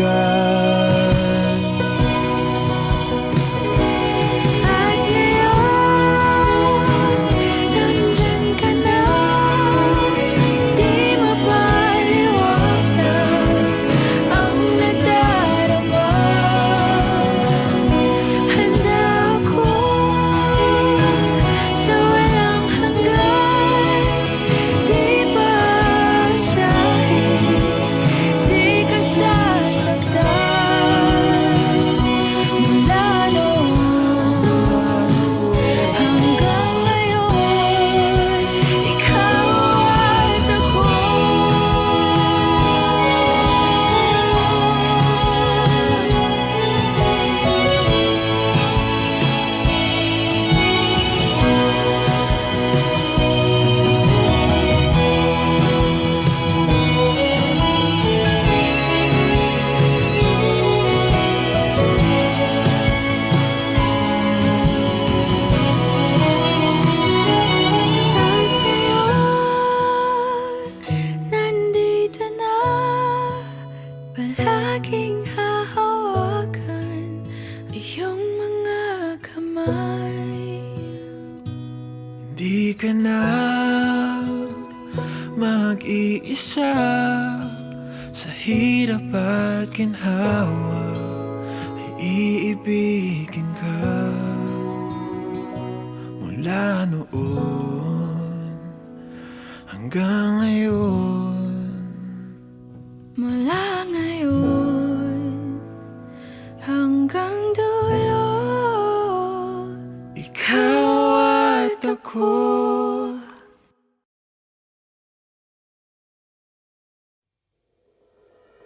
hanggan. At ngayon, nandyan ka na. Di mapaliwanag ang nadarama. Handa ako sa walang hanggan. Di paasahin, di ka sasaktan. Mula noon hanggang ngayon, ikaw at ako. At ngayon, nandito na. Palaging hahawakan iyong mga kamay. Hindi ka na mag-iisa sa hirap at ginhawa, ay iibigin ka. Mula noon hanggang ngayon. Mula ngayon hanggang